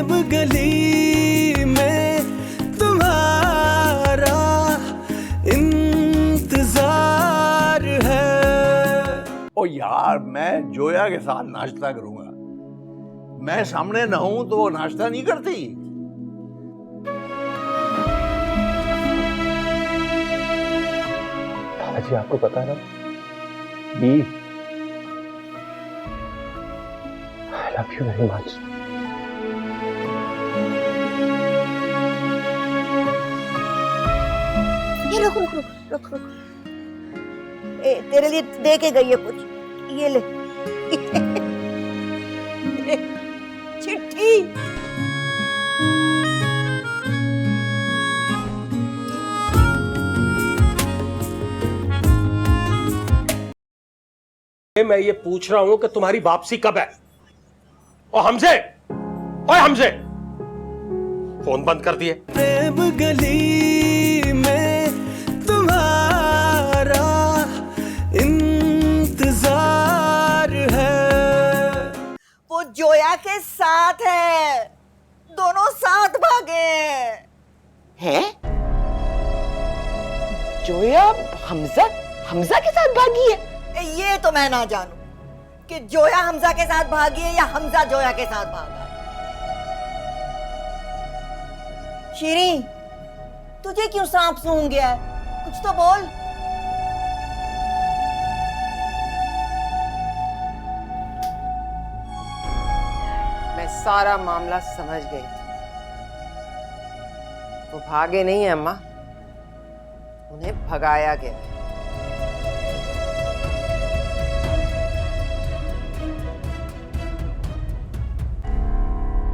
प्रेम गली में तुम्हारा इंतजार है। ओ यार, मैं जोया के साथ नाश्ता करूंगा। मैं सामने ना हूं तो वो नाश्ता नहीं करती। दादाजी, आपको पता है ना, बी I love you very much. ये रुक रुक रुक रुक रुक, तेरे लिए दे के गई है कुछ, ये ले। चिट्ठी। मैं ये पूछ रहा हूं कि तुम्हारी वापसी कब है? और हमसे, ओए हमसे फोन बंद कर दिए। प्रेम गली में तुम्हारा इंतजार है। वो जोया के साथ है, दोनों साथ भागे हैं? जोया हमजा के साथ भागी है? ये तो मैं ना जानू कि जोया हमजा के साथ भागी है या हमजा जोया के साथ भागा है। शीरी, तुझे क्यों सांप सूंघ गया है? कुछ तो बोल। मैं सारा मामला समझ गई। वो भागे नहीं है अम्मा, उन्हें भगाया गया।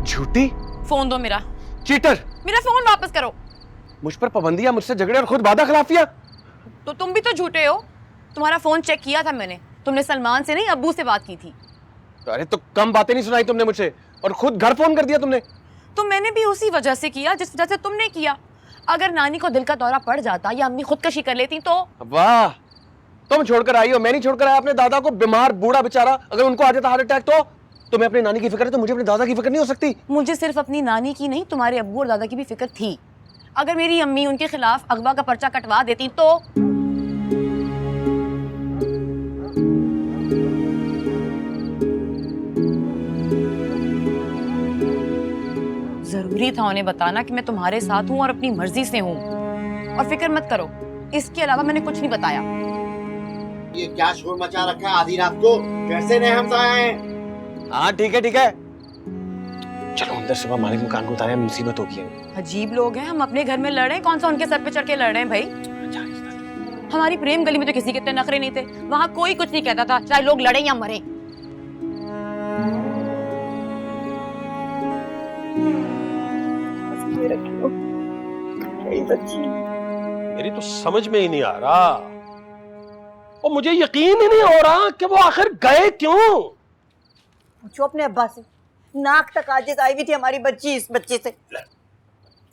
झूठी फोन दो मेरा। चीटर, मेरा फोन वापस करो। मुझ पर पाबंदियां, मुझसे झगड़े और खुद वादा खिलाफियां। तो तुम भी तो झूठे हो। तुम्हारा फोन चेक किया था मैंने। तुमने सलमान से नहीं, अब्बू से बात की थी। अरे तो कम बातें नहीं सुनाई तुमने मुझे, और खुद घर फोन कर दिया तुमने। तो मैंने भी उसी वजह से किया जिस वजह से तुमने किया। अगर नानी को दिल का दौरा पड़ जाता या अम्मी खुदकशी कर लेती तो। वाह, तुम छोड़कर आई हो, मैं नहीं छोड़कर आया अपने दादा को। बीमार बूढ़ा बेचारा, अगर उनको आ जाता हार्ट अटैक तो तुम्हें अपनी नानी की फिक्र है, तो मुझे अपने दादा की फिक्र नहीं हो सकती? मुझे सिर्फ अपनी नानी की नहीं, तुम्हारे अब्बू और दादा की भी फिक्र थी। अगर मेरी अम्मी उनके खिलाफ अगवा का पर्चा कटवा देती तो। जरूरी था उन्हें बताना कि मैं तुम्हारे साथ हूं और अपनी मर्जी से हूं। और फिक्र मत करो, इसके अलावा मैंने कुछ नहीं बताया। ये क्या शोर मचा रखा है आधी रात को? कैसे नए हमसा आए हैं? हाँ ठीक है ठीक है, चलो अंदर। सुबह मालिक मकान को उतारे, मुसीबत होगी है। अजीब लोग हैं, हम अपने घर में लड़ रहे हैं, कौन सा उनके सर पे चढ़ के लड़ रहे हैं भाई। हमारी प्रेम गली में तो किसी के इतने नखरे नहीं थे। वहां कोई कुछ नहीं कहता था, चाहे लोग लड़े या मरे। मेरी तो समझ में ही नहीं आ रहा, और मुझे यकीन ही नहीं हो रहा कि वो आखिर गए क्यों। पूछो अपने अब्बा से। नाक तक आजिज आई हुई थी हमारी बच्ची इस बच्चे से।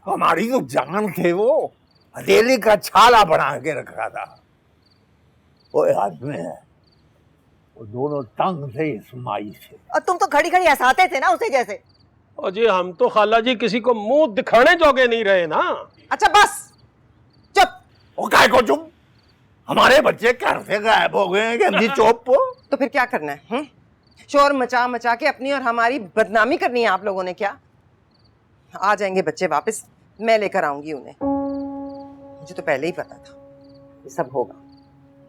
हमारी तो जान थे वो, हथेली का छाला बना के रखा था। वो याद में है, वो दोनों तंग थे इस माई से। और तुम तो घड़ी घड़ी हंसाते थे ना उसे जैसे। और जी हम तो खाला जी किसी को मुंह दिखाने जोगे नहीं रहे ना। अच्छा बस, चुप। वो काय को चुप? हमारे बच्चे घर से गायब हो गए हैं कि अपनी चौप को। तो फिर क्या करना है? शोर मचा मचा के अपनी और हमारी बदनामी करनी है आप लोगों ने क्या? आ जाएंगे बच्चे वापस, मैं लेकर आऊंगी उन्हें। मुझे तो पहले ही पता था ये सब होगा।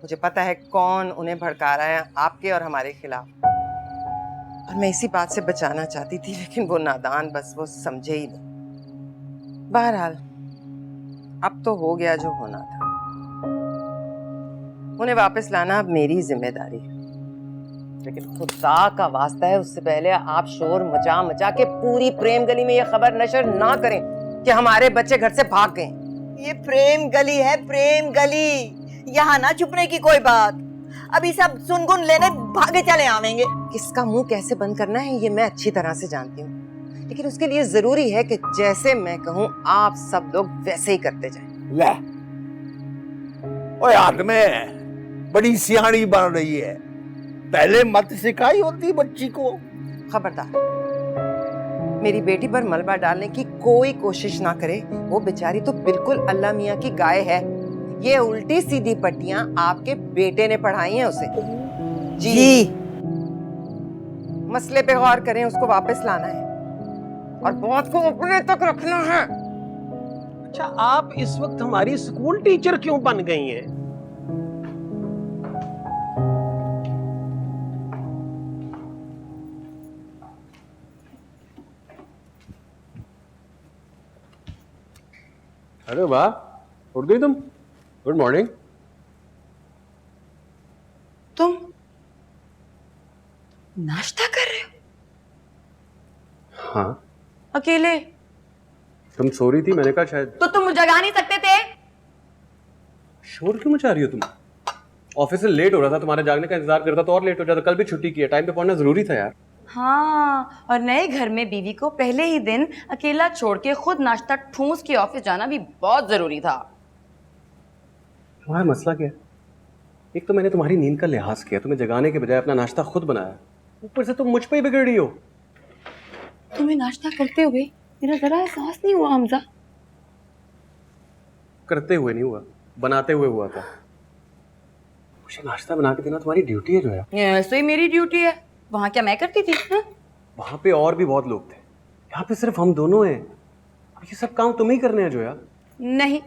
मुझे पता है कौन उन्हें भड़का रहा है आपके और हमारे खिलाफ। और मैं इसी बात से बचाना चाहती थी, लेकिन वो नादान, बस वो समझे ही नहीं। बहरहाल अब तो हो गया जो होना था। उन्हें वापस लाना अब मेरी जिम्मेदारी है। लेकिन खुदा का वास्ता है, उससे पहले आप शोर मचा मचा के पूरी प्रेम गली में ये खबर नशर ना करें कि हमारे बच्चे घर से भाग गए। ये प्रेम गली है, प्रेम गली। यहाँ ना छुपने की कोई बात। अभी सब सुनगुन लेने भागे चले आवेंगे। किसका मुंह कैसे बंद करना है ये मैं अच्छी तरह से जानती हूँ, लेकिन उसके लिए जरूरी है कि जैसे मैं कहूँ आप सब लोग वैसे ही करते जाएं। ले, ओए आदमी बड़ी सियाणी बन रही है, पहले मत सिखाई होती बच्ची को। खबरदार, मेरी बेटी पर मलबा डालने की कोई कोशिश ना करे। वो बेचारी तो बिल्कुल अल्लाह मियाँ की गाय है। ये उल्टी सीधी पट्टियां आपके बेटे ने पढ़ाई हैं उसे। जी मसले पे गौर करें, उसको वापस लाना है और बात को अपने तक रखना है। अच्छा, आप इस वक्त हमारी स्कूल टीचर क्यों बन गई हैं? अरे वाह, उठ गई तुम। Good morning. तुम नाश्ता कर रहे हो हाँ, अकेले? तुम सो रही थी, मैंने कहा शायद। तो तुम जगा नहीं सकते थे? शोर क्यों मचा रही हो तुम? ऑफिस से लेट हो रहा था, तुम्हारे जागने का इंतजार करता तो और लेट हो जाता। कल भी छुट्टी की है, टाइम पे पहुंचना जरूरी था यार। हाँ, और नए घर में बीवी को पहले ही दिन अकेला छोड़ के खुद नाश्ता ठूस के ऑफिस जाना भी बहुत जरूरी था। तुम्हारा मसला क्या है? एक तो मैंने तुम्हारी नींद का लिहाज किया, तुम्हें जगाने के बजाय अपना नाश्ता खुद बनाया। ऊपर से तुम मुझ पे ही बिगड़ रही हो। तुम्हें नाश्ता करते हुए मेरा जरा एहसास नहीं हुआ हमजा? करते हुए नहीं हुआ, बनाते हुए हुआ था। मुझे नाश्ता बना के देना तुम्हारी ड्यूटी है जो है। ऐसे ही मेरी ड्यूटी है। वहां क्या मैं करती थी? हाँ? वहां पे और भी बहुत लोग थे, यहाँ पे सिर्फ हम दोनों हैं। और ये सब काम तुम ही करने हैं जो यार। नहीं,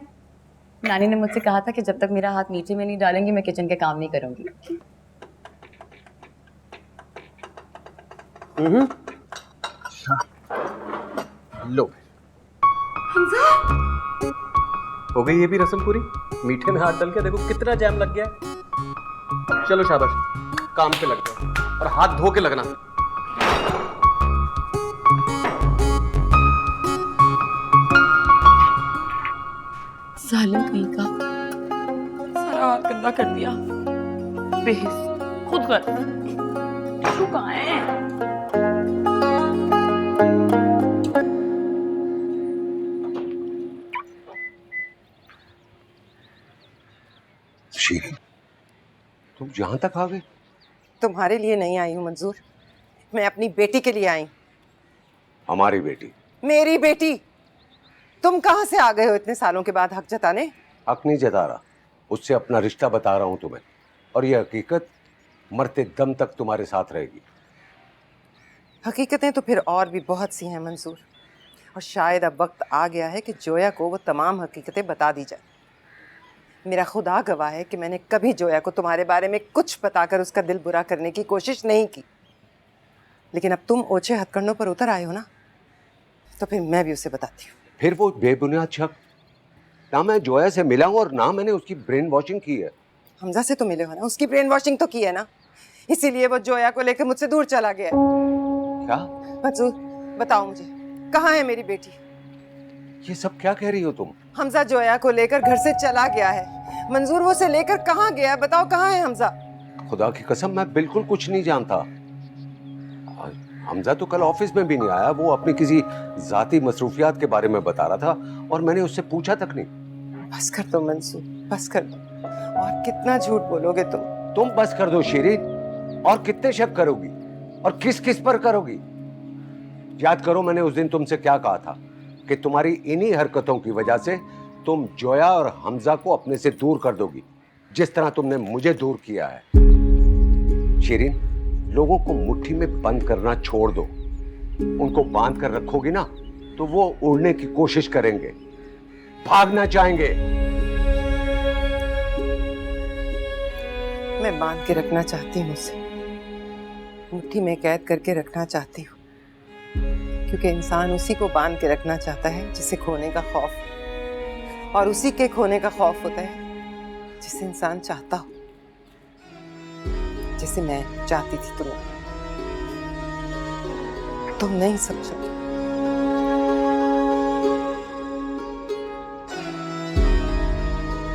नानी ने मुझसे कहा था कि जब तक मेरा हाथ मीठे में नहीं डालेंगी मैं किचन के काम नहीं करूंगी। लो हो गई ये भी रस्म पूरी। मीठे में हाथ डाल के देखो कितना जैम लग गया है। चलो शाबाश, काम पे लग जाओ और हाथ धो के लगना। सालिम कहीं का सारा हाथ गंदा कर दिया। बेहिस खुद कर। टिश्यू कहाँ है? शीरीन, तुम यहाँ तक आ गई? तुम्हारे लिए नहीं आई हूँ मंजूर, मैं अपनी बेटी के लिए आई। हमारी बेटी? मेरी बेटी। तुम कहाँ से आ गए हो इतने सालों के बाद हक जताने? हक नहीं जता रहा, उससे अपना रिश्ता बता रहा हूँ तुम्हें, और ये हकीकत मरते दम तक तुम्हारे साथ रहेगी। हकीकतें तो फिर और भी बहुत सी हैं मंजूर, और शायद अब वक्त आ गया है कि जोया को वो तमाम हकीकतें बता दी जाए। मेरा खुदा गवाह है कि मैंने कभी जोया को तुम्हारे बारे में कुछ बताकर उसका दिल बुरा करने की कोशिश नहीं की, लेकिन अब तुम ओछे हथकंडों पर उतर आए हो ना, तो फिर मैं भी उसे बताती हूँ। फिर वो बेबुनियाद शक? ना मैं जोया से मिला हूँ और ना मैंने उसकी ब्रेन वॉशिंग की है। हमजा से तो मिले हो ना, उसकी ब्रेन वॉशिंग तो की है ना, इसीलिए वो जोया को लेकर मुझसे दूर चला गया। क्या? मंजूर बताओ मुझे, कहाँ है मेरी बेटी? ये सब क्या कह रही हो तुम? हमजा जोया को लेकर घर से चला गया है। मंजूर वो उसे लेकर कहाँ गया, बताओ कहाँ है हमजा? खुदा की कसम मैं बिल्कुल कुछ नहीं जानता। हमजा तो कल ऑफिस में भी नहीं आया, वो अपनी किसी जाती मसरूफियात के बारे में बता रहा था और मैंने उससे पूछा तक नहीं। बस कर दो मंसूर, बस कर दो। और कितना झूठ बोलोगे तुम? तुम बस कर दो शीरीन, और कितने शक करोगी और किस किस पर करोगी? याद करो मैंने उस दिन तुमसे क्या कहा था कि तुम्हारी इन्हीं हरकतों की वजह से तुम जोया और हमजा को अपने से दूर कर दोगी, जिस तरह तुमने मुझे दूर किया है। शीरीन, लोगों को मुट्ठी में बंद करना छोड़ दो। उनको बांध कर रखोगी ना तो वो उड़ने की कोशिश करेंगे, भागना चाहेंगे। मैं बांध के रखना चाहती हूँ उसे, मुट्ठी में कैद करके रखना चाहती हूँ, क्योंकि इंसान उसी को बांध के रखना चाहता है जिसे खोने का खौफ है, और उसी के खोने का खौफ होता है जिसे इंसान चाहता हो, जैसे मैं चाहती थी तुम्हें। तुम नहीं समझो।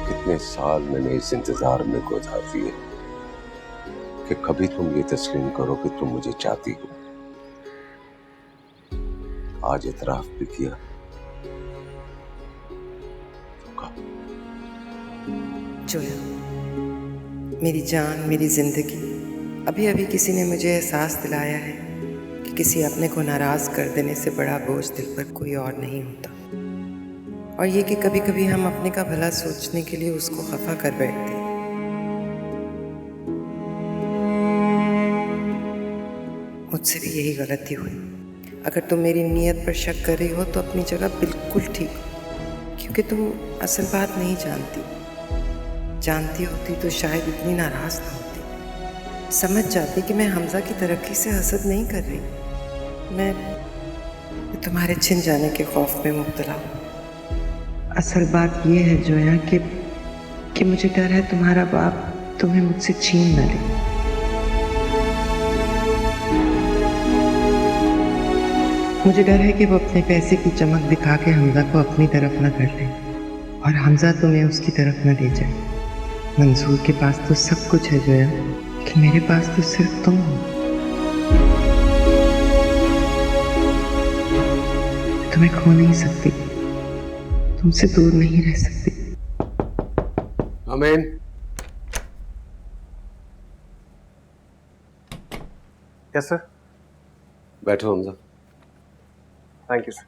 कितने साल मैंने इस इंतजार में गुजार दिए कि कभी तुम ये तस्लीम करो कि तुम मुझे चाहती हो। आज इतराफ भी किया। जोया, मेरी जान, मेरी जिंदगी, अभी अभी किसी ने मुझे एहसास दिलाया है कि किसी अपने को नाराज कर देने से बड़ा बोझ दिल पर कोई और नहीं होता, और ये कि कभी कभी हम अपने का भला सोचने के लिए उसको खफा कर बैठते हैं। मुझसे भी यही गलती हुई। अगर तुम मेरी नीयत पर शक कर रही हो तो अपनी जगह बिल्कुल ठीक हो, क्योंकि तुम असल बात नहीं जानती। जानती होती तो शायद इतनी नाराज ना होती, समझ जाती कि मैं हमजा की तरक्की से हसद नहीं कर रही, मैं तुम्हारे छिन जाने के खौफ में मुब्तला हूँ। असल बात यह है जोया कि मुझे डर है तुम्हारा बाप तुम्हें मुझसे छीन न ले। मुझे डर है कि वो अपने पैसे की चमक दिखा के हमजा को अपनी तरफ न कर ले और हमजा तुम्हें उसकी तरफ न ले जाए। मंसूर के पास तो सब कुछ है जोया, लेकिन मेरे पास तो सिर्फ तुम हो। तुम्हें खो नहीं सकती, तुमसे दूर नहीं रह सकती। अमीन, यस सर। बैठो हमजा। Thank you sir.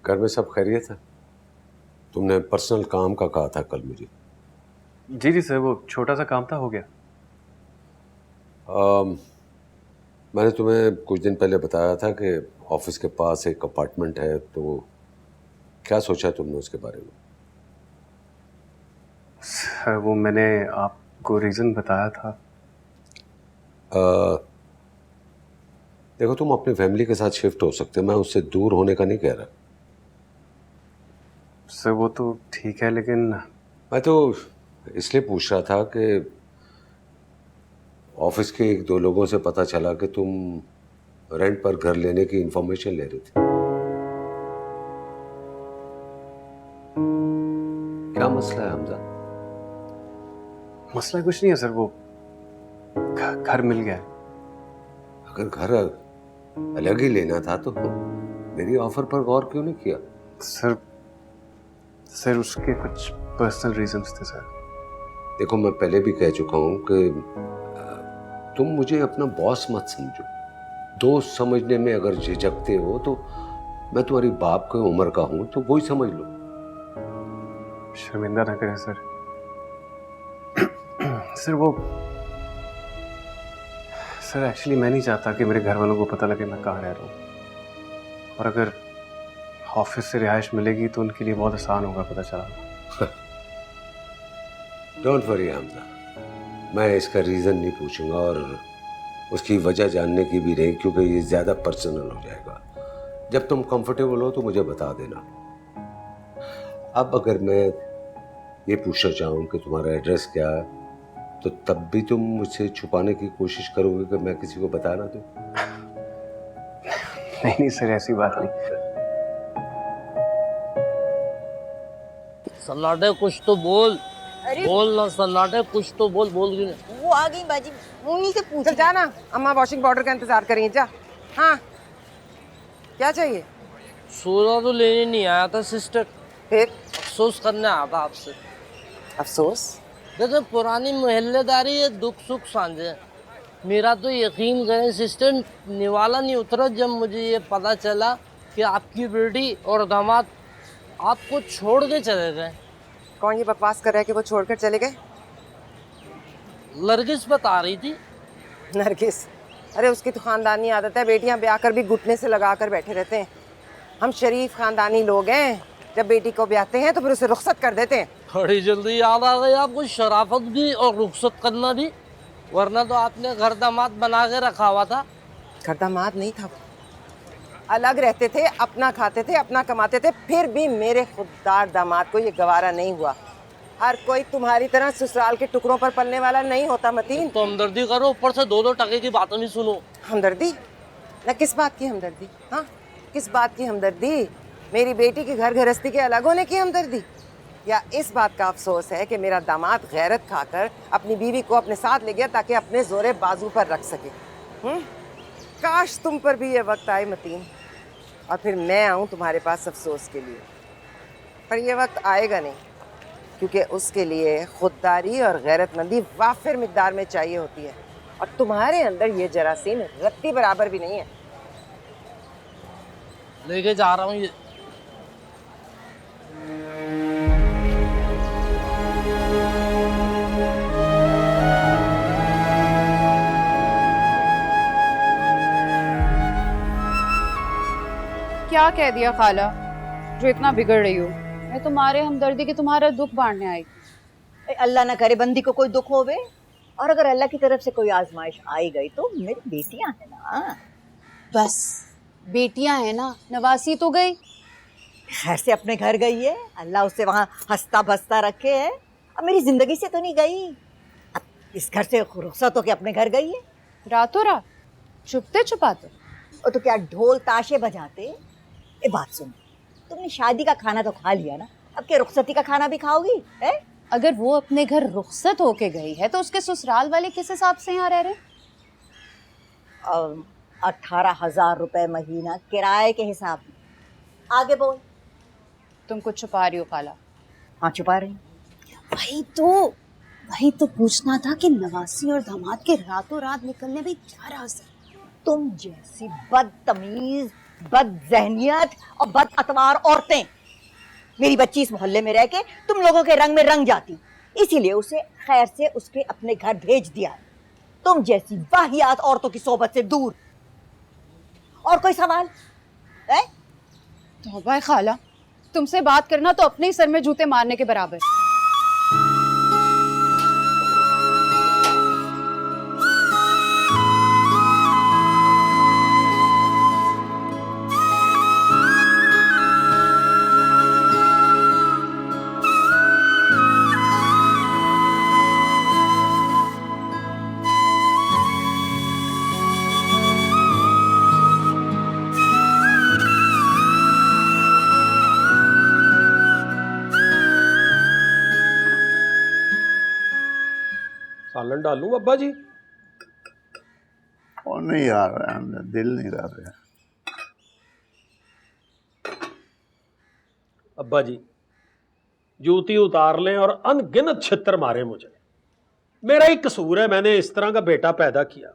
घर में सब खैरियत है? तुमने पर्सनल काम का कहा था कल मुझे। जी सर, वो छोटा सा काम था, हो गया। मैंने तुम्हें कुछ दिन पहले बताया था कि ऑफिस के पास एक अपार्टमेंट है, तो क्या सोचा तुमने उसके बारे में? सर वो मैंने आपको रीज़न बताया था। देखो, तुम अपनी फैमिली के साथ शिफ्ट हो सकते हो, मैं उससे दूर होने का नहीं कह रहा। सर वो तो ठीक है, लेकिन मैं तो इसलिए पूछ रहा था कि ऑफिस के एक दो लोगों से पता चला कि तुम रेंट पर घर लेने की इंफॉर्मेशन ले रहे थे। क्या मसला है हमजा? मसला कुछ नहीं है सर, वो घर मिल गया है। अगर घर अलग ही लेना था तो मेरी ऑफर पर गौर क्यों नहीं किया? सर उसके कुछ पर्सनल रीजंस थे सर। देखो, मैं पहले भी कह चुका हूं कि तुम मुझे अपना बॉस मत समझो। दोस्त समझने में अगर झिझकते हो तो मैं तुम्हारी बाप की उम्र का हूं, तो वही समझ लो। शर्मिंदा ना करें सर। सर एक्चुअली मैं नहीं चाहता कि मेरे घर वालों को पता लगे मैं कहाँ रह रहा हूँ, और अगर ऑफिस से रिहाइश मिलेगी तो उनके लिए बहुत आसान होगा पता चला। डोंट वरी हमजा, मैं इसका रीज़न नहीं पूछूंगा और उसकी वजह जानने की भी नहीं, क्योंकि ये ज़्यादा पर्सनल हो जाएगा। जब तुम कंफर्टेबल हो तो मुझे बता देना। अब अगर मैं ये पूछना चाहूँ कि तुम्हारा एड्रेस क्या है, तो तब भी तुम मुझसे छुपाने की कोशिश करोगे कि मैं किसी को बता ना दूं? नहीं सर, ऐसी बात नहीं। सन्नाटे कुछ तो बोल। अरे बोल ना सन्नाटे, कुछ तो बोल। बोल क्यों नहीं? वो आ गई बाजी, उन्हीं से पूछ। चल जा ना, अम्मा वॉशिंग पाउडर का इंतजार करेंगे, जा। हाँ, क्या चाहिए? सोना तो लेने नहीं आया था सिस्टर, फिर अफसोस करने आया था आपसे। अफसोस? देखो, पुरानी मोहल्लेदारी है, दुख सुख साझे। मेरा तो यकीन करें सिस्टर, निवाला नहीं उतरा जब मुझे ये पता चला कि आपकी बेटी और दामाद आपको छोड़ के चले गए। कौन ये बकवास कर रहा है कि वो छोड़कर चले गए? नरगिस बता रही थी। नरगिस? अरे उसकी तो खानदानी आदत है, बेटियां ब्याह कर भी घुटने से लगा कर बैठे रहते हैं। हम शरीफ खानदानी लोग हैं, जब बेटी को ब्याहते हैं तो फिर उसे रुखसत कर देते हैं। बड़ी जल्दी याद आ गई आपको शराफत भी और रुखसत करना भी, वरना तो आपने घर दामाद बना के रखा हुआ था। घर दामाद नहीं था, अलग रहते थे, अपना खाते थे, अपना कमाते थे, फिर भी मेरे खुददार दामाद को ये गवारा नहीं हुआ। हर कोई तुम्हारी तरह ससुराल के टुकड़ों पर पलने वाला नहीं होता मतीन। तो हमदर्दी करो, ऊपर से दो टके की बातें नहीं सुनो। हमदर्दी? ना किस बात की हमदर्दी? हाँ, किस बात की हमदर्दी? मेरी बेटी के घर गृहस्थी के अलग होने की हमदर्दी, या इस बात का अफसोस है कि मेरा दामाद गैरत खाकर अपनी बीवी को अपने साथ ले गया ताकि अपने जोरे बाजू पर रख सके? काश तुम पर भी ये वक्त आए मतीन, और फिर मैं आऊं तुम्हारे पास अफसोस के लिए, पर ये वक्त आएगा नहीं। क्योंकि उसके लिए खुददारी और गैरतमंदी वाफिर मिकदार में चाहिए होती है, और तुम्हारे अंदर ये जरासीम रत्ती बराबर भी नहीं है। लेके जा रहा हूँ ये। क्या कह दिया खाला जो इतना बिगड़ रही हो? मैं तुम्हारे हमदर्दी की तुम्हारा दुख बांटने आई। अल्लाह ना करे बंदी को कोई दुख होवे, और अगर अल्लाह की तरफ से कोई आजमाइश आई गई तो मेरी बेटियां हैं ना। बस बेटियां हैं ना, नवासी तो गई, खैर से अपने घर गई है, अल्लाह उसे वहां हंसता बसता रखे है। अब मेरी जिंदगी से तो नहीं गई, अब इस घर से रुखसत होके अपने घर गई है। रातों रात छुपते छुपाते। और तो क्या ढोल ताशे बजाते। ये बात सुन, तुमने शादी का खाना तो खा लिया ना, अब क्या रुखसती का खाना भी खाओगी है? अगर वो अपने घर रुखसत होके गई है तो उसके ससुराल वाले किस हिसाब से यहाँ रह रहे? 18,000 रुपए महीना किराए के हिसाब में। आगे बोल। तुम कुछ छुपा रही हो खाला। हाँ छुपा रही। वही तो पूछना था कि नवासी और दामाद के रातों रात निकलने में क्या राज है? तुम जैसी बदतमीज, बदजहनियत और बदअतवार औरतें मेरी बच्ची इस मोहल्ले में रह के तुम लोगों के रंग में रंग जाती, इसीलिए उसे खैर से उसके अपने घर भेज दिया। तुम जैसी वाहियात औरतों की सोबत से दूर। और कोई सवाल है? तौबा खाला, तुमसे बात करना तो अपने ही सर में जूते मारने के बराबर। सालन डालूं अब्बा जी? और नहीं आ रहा है, अंदर दिल नहीं कर रहा। अब्बा जी जूती उतार लें और अनगिनत छितर मारे मुझे, मेरा ही कसूर है, मैंने इस तरह का बेटा पैदा किया।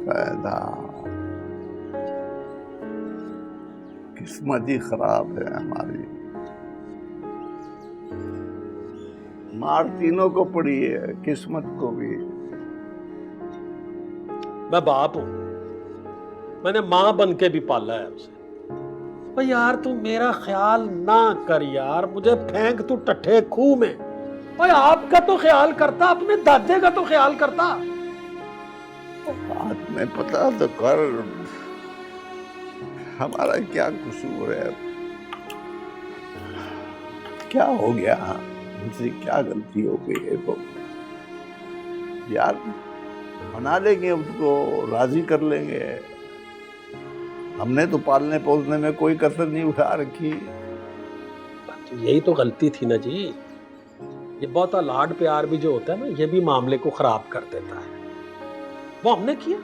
पैदा किस्मत ही खराब है हमारी। मार तीनों को पड़ी है, किस्मत को भी। मैं बाप हूं, मैंने मां बन के भी पाला है उसे। भाई यार तू मेरा ख्याल ना कर यार, मुझे फेंक तू टट्ठे खूह में। भाई आपका तो ख्याल करता, अपने दादे का तो ख्याल करता। बात में पता तो कर, हमारा क्या कसूर है? क्या हो गया? हमसे क्या गलती हो गई है? तो यार मना लेंगे, उसको राजी कर लेंगे। हमने तो पालने पोसने में कोई कसर नहीं उठा रखी। तो यही तो गलती थी ना जी। ये बहुत लाड प्यार भी जो होता है ना, ये भी मामले को खराब कर देता है। वो हमने किया।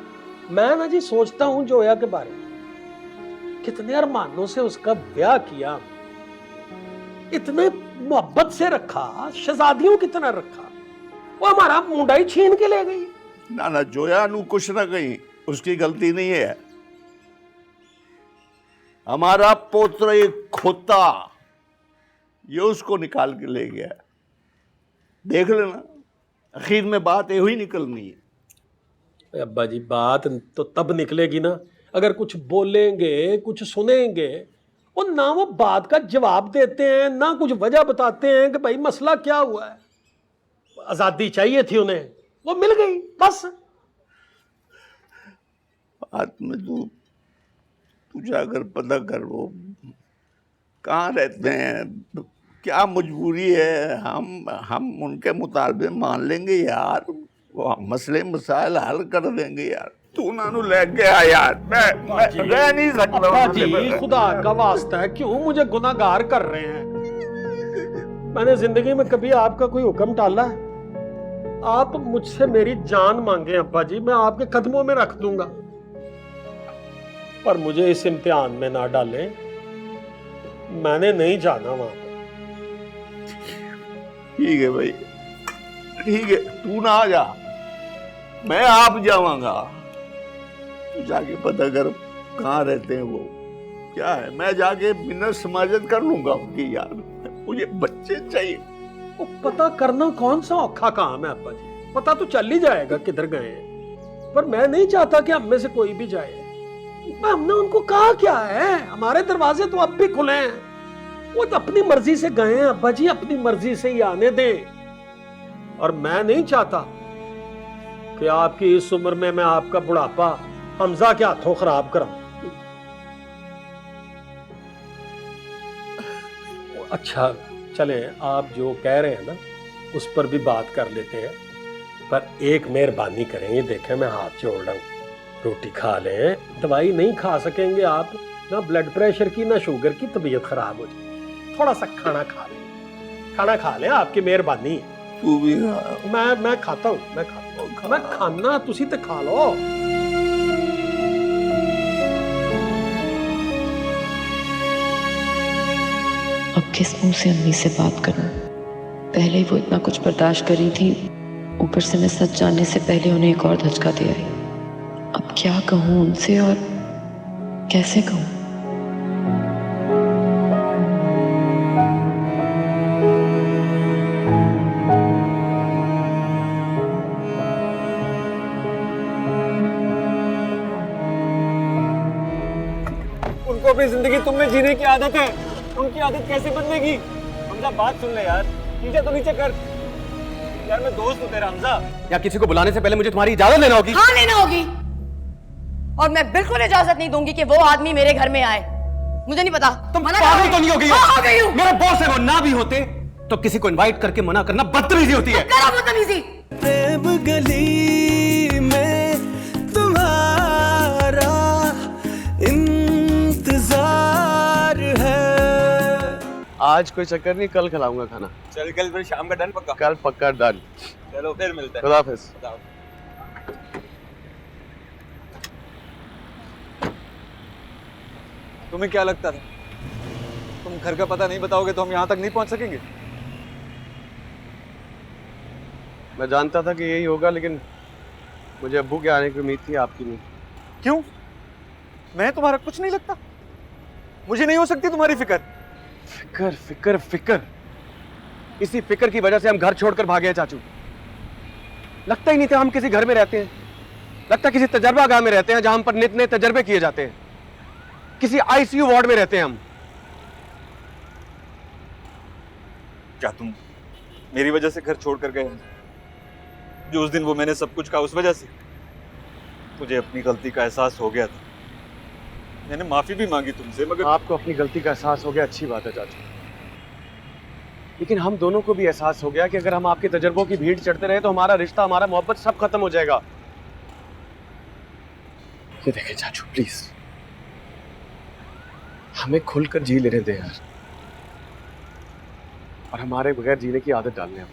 मैं ना जी सोचता हूं जोया के बारे में, कितने अरमानों से उसका ब्याह किया, इतने मोहब्बत से रखा, शहजादियों की तरह रखा, वो हमारा मुंडा ही छीन के ले गई। ना ना जोया नू कुछ ना कहीं, उसकी गलती नहीं है। हमारा पोत्र एक खोता, ये उसको निकाल के ले गया। देख लेना, आखिर में बात यही ही निकलनी है। अब्बा जी बात तो तब निकलेगी ना अगर कुछ बोलेंगे, कुछ सुनेंगे। और ना वो बात का जवाब देते हैं, ना कुछ वजह बताते हैं कि भाई मसला क्या हुआ है। आजादी चाहिए थी उन्हें, वो मिल गई बस। बात में तू जाकर पता कर, वो कहाँ रहते हैं, क्या मजबूरी है। हम उनके मुताबिक मान लेंगे यार, वो मसले मसाइल हल कर देंगे यार। तू नानू ले गया यार, मैं रह नहीं सकता। अब्बा जी खुदा का वास्ता है, क्यों मुझे गुनाहगार कर रहे हैं? मैंने जिंदगी में कभी आपका कोई हुक्म टाला है? आप मुझसे मेरी जान मांगे अब्बा जी, मैं आपके कदमों में रख दूंगा, पर मुझे इस इम्तिहान में ना डालें। मैंने नहीं जाना वहां पर। ठीक है भाई, ठीक है, तू ना आ जा, मैं आप जाऊंगा। तू जाके पता कर कहाँ रहते हैं वो, क्या है, मैं जाके मिन्नत समाजत कर लूंगा उनकी। यार मुझे बच्चे चाहिए। वो पता करना कौन सा औखा काम है अब्बा जी, पता तो चल ही जाएगा किधर गए हैं। पर मैं नहीं चाहता कि हम में से कोई भी जाए। हमने उनको कहा क्या है, हमारे दरवाजे तो अब भी खुले हैं। वो तो अपनी मर्जी से गए हैं अब्बा जी, अपनी मर्जी से ही आने दें। और मैं नहीं चाहता कि आपकी इस उम्र में मैं आपका बुढ़ापा हमजा के हाथों खराब कराऊं। अच्छा चले, आप जो कह रहे हैं ना उस पर भी बात कर लेते हैं। पर एक मेहरबानी करें, ये देखें मैं हाथ जोड़ रहा हूं, रोटी खा लें। दवाई नहीं खा सकेंगे आप, ना ब्लड प्रेशर की ना शुगर की, तबीयत खराब हो जाए। थोड़ा सा खाना खा लें, खाना खा लें, आपकी मेहरबानी। तू भी मैं खाता हूँ, मैं खाना, तुसी तो खा लो। अब किस मुंह से अम्मी से बात करूं? पहले ही वो इतना कुछ बर्दाश्त कर रही थी, ऊपर से मैं सच जानने से पहले उन्हें एक और धचका दे आई। अब क्या कहूं उनसे और कैसे कहूं? उनको अपनी जिंदगी तुम में जीने की आदत है, उनकी आदत कैसे बदलेगी? हमजा बात सुन ले यार, नीचे तो नीचे कर यार, मैं दोस्त हूँ तेरा हमजा। या किसी को बुलाने से पहले मुझे तुम्हारी इजाजत लेना होगी। हाँ लेना होगी, और मैं बिल्कुल इजाजत नहीं दूंगी कि वो आदमी मेरे घर में आए। मुझे नहीं पता। तुम पागल तो नहीं हो गई? हाँ, हो गई हूँ। मेरे बॉस है वो, ना भी होते तो किसी को इनवाइट करके मना करना बदतमीजी होती है। करो बदतमीजी। प्रेम गली में तुम्हारा इंतजार है। आज कोई चक्कर नहीं, कल खिलाऊंगा खाना। चल कल फिर शाम का डन पक्का? कल पक्का डन। चलो फिर मिलते हैं। खुदा हाफिज। तुम्हें क्या लगता था तुम घर का पता नहीं बताओगे तो हम यहाँ तक नहीं पहुँच सकेंगे? मैं जानता था कि यही होगा, लेकिन मुझे अब्बू के आने की उम्मीद थी, आपकी नहीं। क्यों? मैं तुम्हारा कुछ नहीं लगता? मुझे नहीं हो सकती तुम्हारी फिक्र? फिक्र फिक्र फिक्र, इसी फिक्र की वजह से हम घर छोड़कर भागे हैं चाचू। लगता ही नहीं था हम किसी घर में रहते हैं, लगता किसी तजर्बागाह में रहते हैं जहां हम पर नित नए तजर्बे किए जाते हैं। किसी आईसीयू वार्ड में रहते हैं हम। क्या तुम मेरी वजह से घर छोड़कर गए? जो उस दिन वो मैंने सब कुछ कहा उस वजह से? मुझे अपनी गलती का एहसास हो गया था, मैंने माफी भी मांगी तुमसे, मगर आपको अपनी गलती का एहसास हो गया, अच्छी बात है चाचू। लेकिन हम दोनों को भी एहसास हो गया कि अगर हम आपके तजर्बों की भीड़ चढ़ते रहे तो हमारा रिश्ता, हमारा मोहब्बत सब खत्म हो जाएगा। ये देखें चाचू, प्लीज हमें खुलकर जी लेने दे यार, और हमारे बगैर जीने की आदत डालने हम।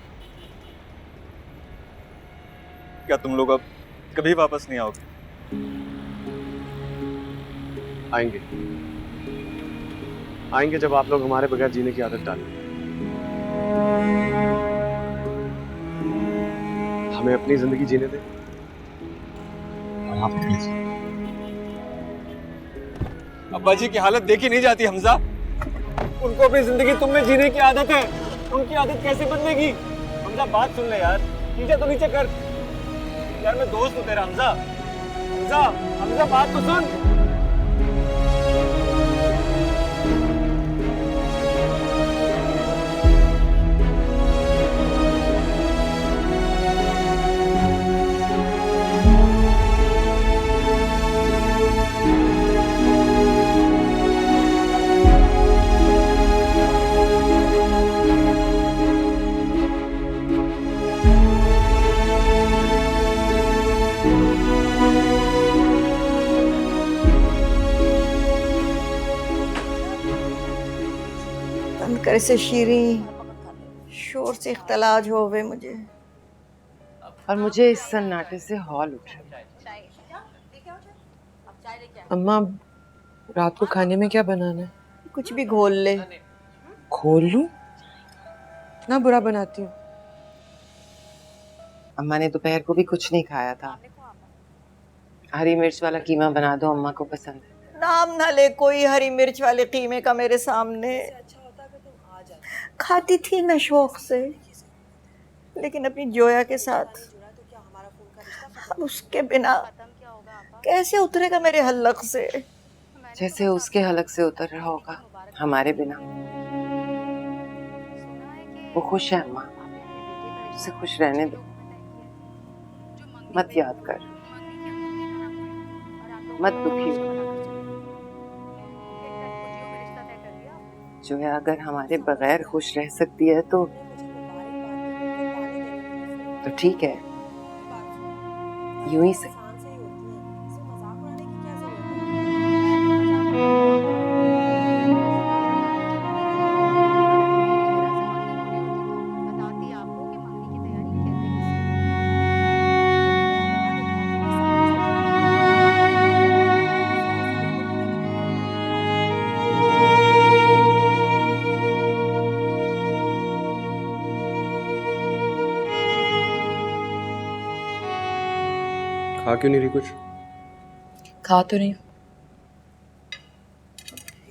क्या तुम लोग अब कभी वापस नहीं आओगे? आएंगे, आएंगे जब आप लोग हमारे बगैर जीने की आदत डालें। हमें अपनी जिंदगी जीने दें और आप अपनी। अब्बा जी की हालत देखी नहीं जाती हमजा, उनको अपनी जिंदगी तुम में जीने की आदत है, उनकी आदत कैसे बदलेगी? हमजा बात सुन ले यार, नीचे तो नीचे कर यार, मैं दोस्त हूँ तेरा हमजा। हमजा हमजा बात तो सुन। करे से शीरी, शोर से इख्तलाज होवे मुझे, और मुझे इस सन्नाटे से हौल उठ रहा। अम्मा रात को खाने में क्या बनाना है? कुछ भी घोल ले। खोल लूं? ना बुरा बनाती हूँ। अम्मा ने दोपहर को भी कुछ नहीं खाया था। हरी मिर्च वाला कीमा बना दो, अम्मा को पसंद है। नाम ना ले कोई हरी मिर्च वाले कीमे का मेरे सामने। खाती थी मैं शौक से, लेकिन अपनी जोया के साथ। अब उसके बिना कैसे उतरेगा मेरे हलक से? जैसे उसके हलक से उतर रहा होगा हमारे बिना। वो खुश है अम्मा, उसे खुश रहने दो, मत याद कर, मत दुखी हो। जो है अगर हमारे बगैर खुश रह सकती है तो ठीक है, यूं ही सही। खा क्यों नहीं रही कुछ? खा तो नहीं।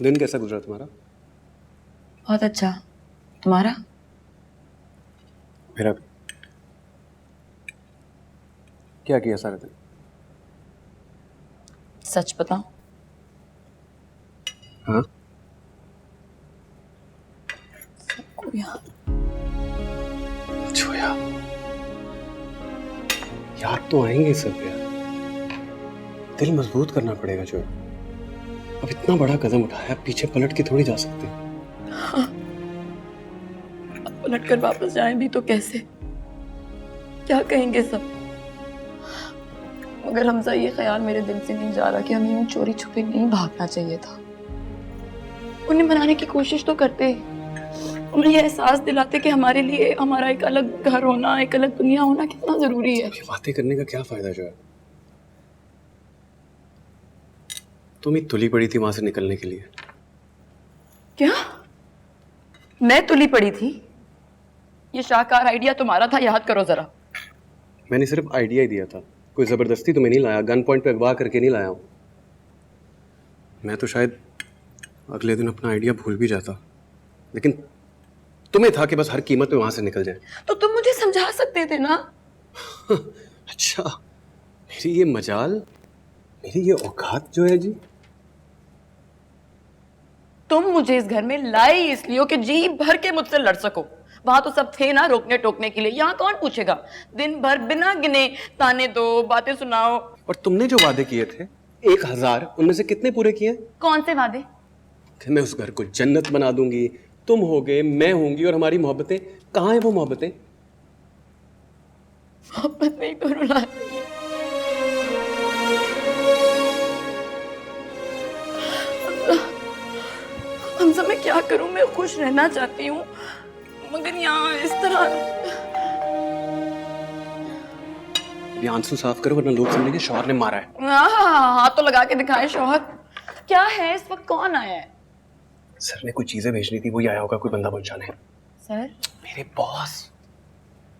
दिन कैसा गुजरा तुम्हारा? बहुत अच्छा। तुम्हारा? मेरा भी। क्या किया सारे दिन? सच बताऊं? हाँ? सबको यहाँ जोया, याद तो आएंगे सब यार। दिल मजबूत करना पड़ेगा जो। अब इतना बड़ा कदम उठाया, पीछे पलट के थोड़ी जा सकते। हाँ। अब पलट कर वापस जाएं भी तो कैसे? क्या कहेंगे सब? मगर हमजा ये ख्याल मेरे दिल से नहीं जा रहा कि हमें यूं चोरी छुपे नहीं भागना चाहिए था। उन्हें मनाने की कोशिश तो करते, उन्हें ये एहसास दिलाते कि हमारे लिए हमारा एक अलग घर होना, एक अलग दुनिया होना कितना जरूरी है। ये बातें करने का क्या फायदा जो है? तुम ही तुली पड़ी थी वहां से निकलने के लिए। क्या? मैं तुली पड़ी थी? ये शाहकार आइडिया तुम्हारा था, याद करो जरा। मैंने सिर्फ आइडिया ही दिया था, कोई जबरदस्ती तो मैं नहीं लाया, गन पॉइंट पे अगवा करके नहीं लाया हूं। मैं तो शायद अगले दिन अपना आइडिया भूल भी जाता, लेकिन तुम्हें था कि बस हर कीमत पे वहां से निकल जाए। तो तुम मुझे समझा सकते थे ना। अच्छा, मेरी ये मजाल, मेरी ये औकात जो है जी। तुम मुझे इस घर में लाई इसलिए कि जी भर के मुझसे लड़ सको। वहां तो सब थे ना रोकने टोकने के लिए। यहाँ कौन पूछेगा? दिन भर बिना गिने ताने दो, बातें सुनाओ। और तुमने जो वादे किए थे 1000, उनमें से कितने पूरे किए? कौन से वादे? कि मैं उस घर को जन्नत बना दूंगी, तुम होगे, मैं होंगी, और हमारी मोहब्बतें। कहाँ है वो मोहब्बतें? मोहब्बत नहीं तो रुला रही है। हमजा, मैं क्या करूं? मैं खुश रहना चाहती हूँ, मगर यहाँ इस तरह। ये आंसू साफ करो वरना लोग समझेंगे शौहर ने मारा है। हाथ तो लगा के दिखाए शौहर। क्या है इस वक्त? कौन आया है? सर ने कोई चीजें भेजनी थी, वही आया होगा कोई बंदा पहुंचाने। सर? मेरे बॉस।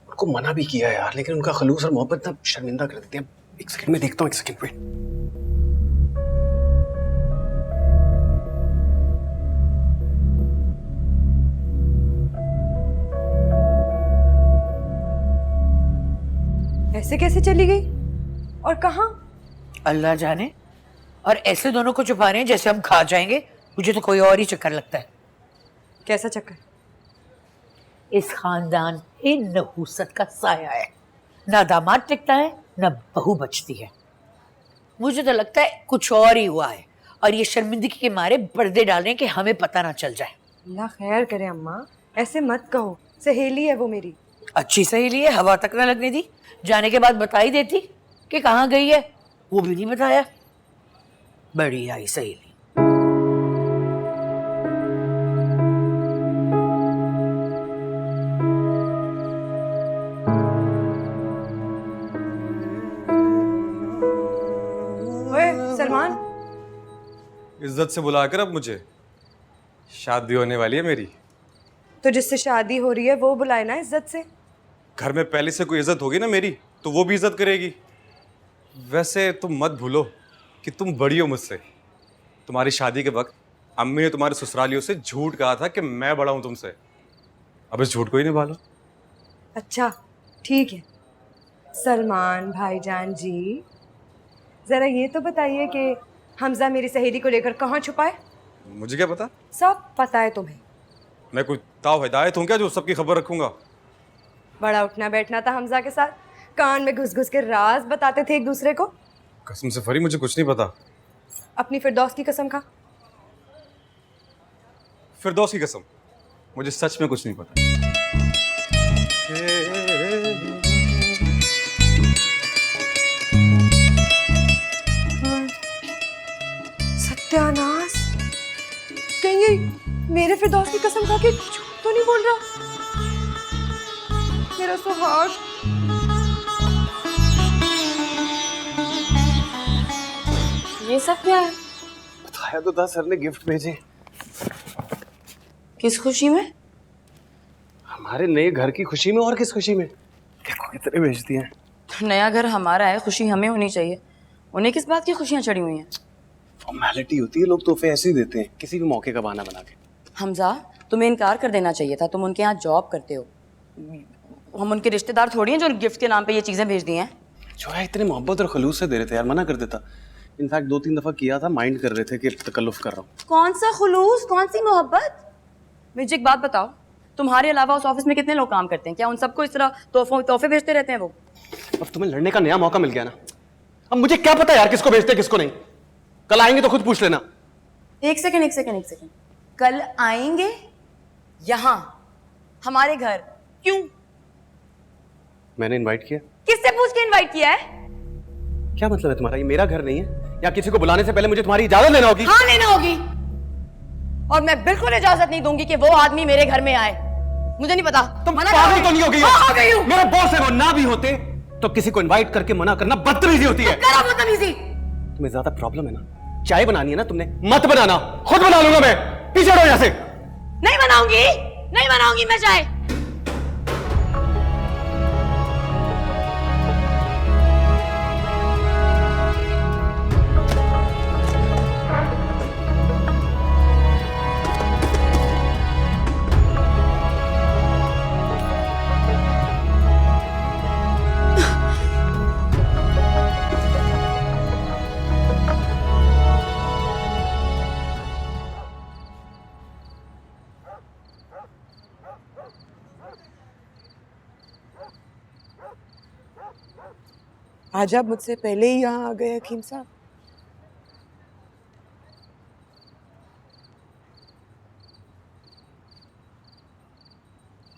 उनको मना भी किया यार, लेकिन उनका खलूस और मोहब्बत ना शर्मिंदा कर देते हैं। एक सेकंड में देखता हूँ, एक सेकंड वेट। ऐसे कैसे चली गई और कहाँ? अल्लाह जाने। और ऐसे दोनों को छुपा रहे हैं जैसे हम खा जाएंगे। मुझे तो कोई और ही चक्कर लगता है। कैसा चक्कर? इस खानदान पे नहूसत का साया है। ना दामाद टिकता है, ना बहू बचती है। मुझे तो लगता है कुछ और ही हुआ है, और ये शर्मिंदगी के मारे पर्दे डाल रहे हैं कि हमें पता ना चल जाए। अल्लाह खैर करे अम्मा, ऐसे मत कहो। सहेली है वो मेरी। अच्छी सहेली है, हवा तक ना लगने दी। जाने के बाद बता ही देती कि कहाँ गई है, वो भी नहीं बताया। बड़ी आई सहेली। ओए सलमान, इज्जत से बुलाकर अब मुझे। शादी होने वाली है मेरी। तो जिससे शादी हो रही है वो बुलाए ना इज्जत से। घर में पहले से कोई इज्जत होगी ना मेरी, तो वो भी इज्जत करेगी। वैसे तुम मत भूलो कि तुम बड़ी हो मुझसे। तुम्हारी शादी के वक्त अम्मी ने तुम्हारे ससुरालियों से झूठ कहा था कि मैं बड़ा हूं तुमसे। अब इस झूठ को ही निभालो। अच्छा ठीक है। सलमान भाईजान जी, जरा ये तो बताइए कि हमजा मेरी सहेली को लेकर कहाँ छुपा है? मुझे क्या पता? सब पता है तुम्हें। मैं कोई ताव हिदायत हूँ क्या जो सबकी खबर रखूंगा? बड़ा उठना बैठना था हमजा के साथ, कान में घुस घुस के राज बताते थे एक दूसरे को। कसम से फरी, मुझे कुछ नहीं पता। अपनी फिरदौस की कसम खा। फिरदौस की कसम, मुझे सच में कुछ नहीं पता। सत्यानाश, कहीं मेरे फिरदौस की कसम खा के झूठ तो नहीं बोल रहा मेरा सुहाग? ये सब क्या है? बताया तो था, सर ने गिफ्ट भेजे। किस खुशी में? हमारे नए घर की खुशी में। और किस खुशी में? देखो कितने भेजती हैं। नया घर हमारा है, खुशी हमें होनी चाहिए। उन्हें किस बात की खुशियां चढ़ी हुई हैं? फॉर्मेलिटी होती है, लोग तोहफे ऐसे ही देते हैं किसी भी मौके का बहाना बना के। हमजा, तुम्हें इनकार कर देना चाहिए था। तुम उनके यहाँ जॉब करते हो, हम उनके रिश्तेदार थोड़ी हैं जो गिफ्ट के नाम पे ये चीजें भेज दी हैं। जो है इतने मोहब्बत और खलूस से दे रहे थे यार, मना कर देता। इनफैक्ट 2-3 दफा किया था, माइंड कर रहे थे कि तकल्लुफ कर रहा हूँ। कौन सा खुलूस, कौन सी मोहब्बत? मुझे एक बात बताओ, तुम्हारे अलावा उस ऑफिस में कितने लोग काम करते हैं? क्या उन सबको इस तरह तोहफे भेजते रहते हैं वो? अब तुम्हें लड़ने का नया मौका मिल गया ना। अब मुझे क्या पता यार किसको भेजते किसको नहीं। कल आएंगे तो खुद पूछ लेना। एक सेकंड। कल आएंगे यहाँ हमारे घर? क्यों? मैंने इनवाइट किया। किससे पूछ के इनवाइट किया है? क्या मतलब है तुम्हारा? ये मेरा घर नहीं है? या किसी को बुलाने से पहले मुझे तुम्हारी इजाजत लेना होगी? हाँ, लेना होगी। और मैं बिल्कुल इजाजत नहीं दूंगी कि वो आदमी मेरे घर में आए। मुझे नहीं पता। तुम पागल तो नहीं हो गई? हाँ, हो गई हूँ। मेरा बॉस है वो, ना भी होते तो किसी को इनवाइट करके मना करना बदतमीजी होती है। करो बदतमीजी। तुम्हें ज्यादा प्रॉब्लम है ना? चाय बनानी है ना तुमने, मत बनाना, खुद बना लूंगा मैं। पीछे हटो यहाँ से। नहीं बनाऊंगी मैं चाय। आज आप मुझसे पहले ही यहाँ आ गए हकीम साहब।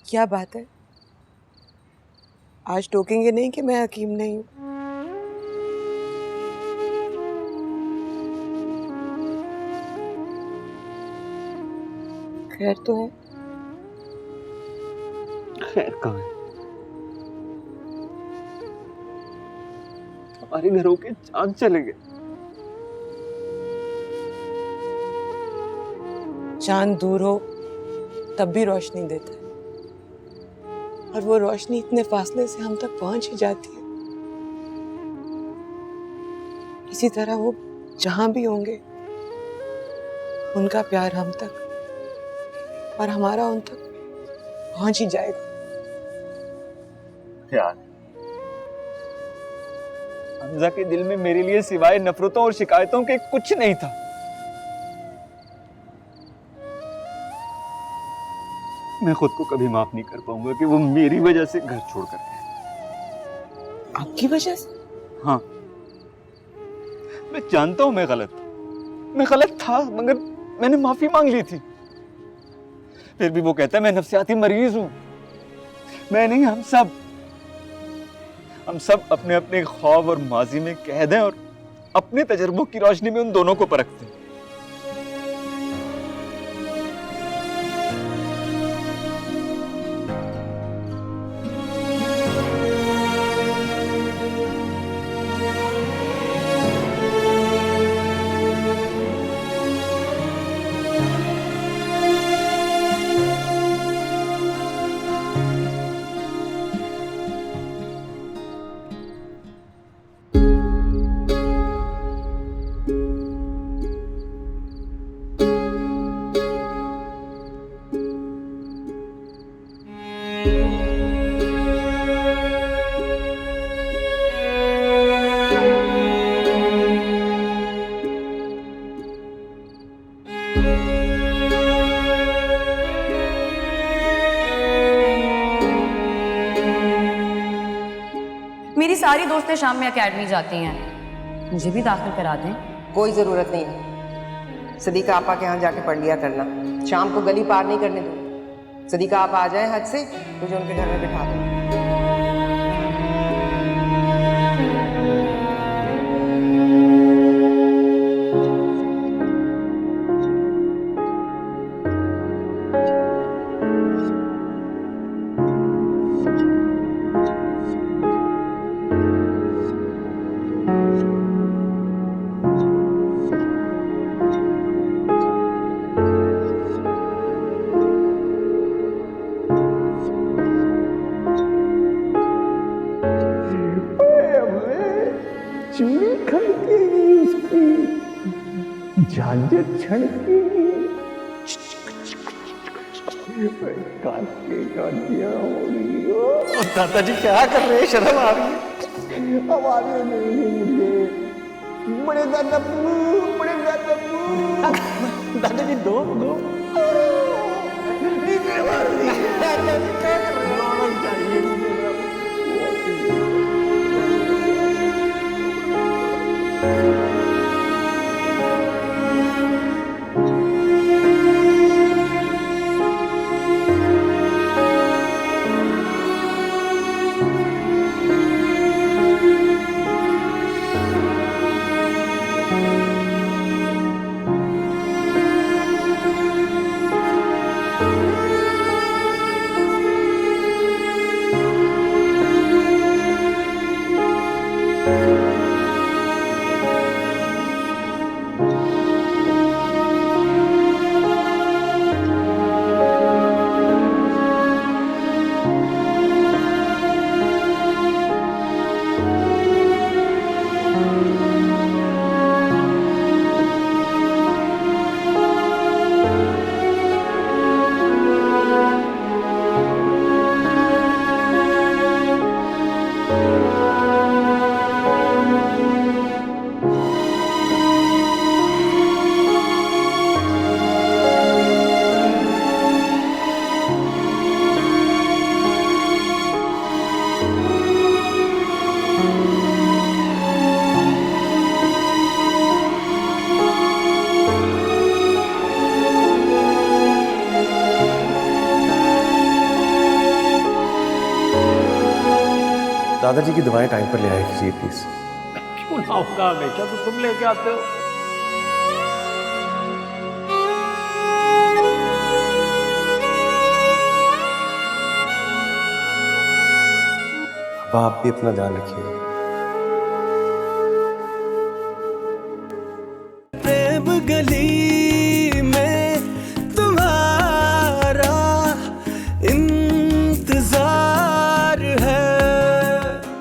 क्या बात है? आज टोकेंगे नहीं कि मैं हकीम नहीं हूँ? खैर तो है? खैर कहाँ है? हमारे घरों के चांद चले गए। चांद दूर हो तब भी रोशनी देता है, और वो रोशनी इतने फासले से हम तक पहुंच ही जाती है। इसी तरह वो जहां भी होंगे, उनका प्यार हम तक और हमारा उन तक पहुंच ही जाएगा। यार, हमजा के दिल में मेरे लिए सिवाय नफरतों और शिकायतों के कुछ नहीं था। मैं खुद को कभी माफ नहीं कर पाऊंगा कि वो मेरी वजह से घर छोड़कर गया। आपकी वजह से? हाँ, मैं जानता हूं मैं गलत था, मगर मैंने माफी मांग ली थी। फिर भी वो कहता है मैं नफ्सियाती मरीज हूं। मैं नहीं, हम सब अपने अपने ख्वाब और माजी में कैद हैं और अपने तजर्बों की रोशनी में उन दोनों को परखते हैं। सारी दोस्तें शाम में एकेडमी जाती हैं, मुझे भी दाखिल करा दें। कोई ज़रूरत नहीं है। सदीका आपा के यहाँ जाके पढ़ लिया करना, शाम को गली पार नहीं करने दूँ। सदीका आप आ जाए हज से, तुझे उनके घर में बिठा दूँ। चूड़ी खड़केगी उसकी, झांझर छड़केगी, काटके काटिया हो रही हो। दादाजी क्या कर रहे हैं, शर्म आ रही है। हमारे नहीं मुझे बड़े दादाबू, बड़े दादाबू। दादाजी दो दादाजी की दवाएं टाइम पर ले आए कीजिए प्लीज। क्यों ना होगा, हमेशा तो तुम लेके आते हो। अब आप भी अपना ध्यान रखिएगा। प्रेम गली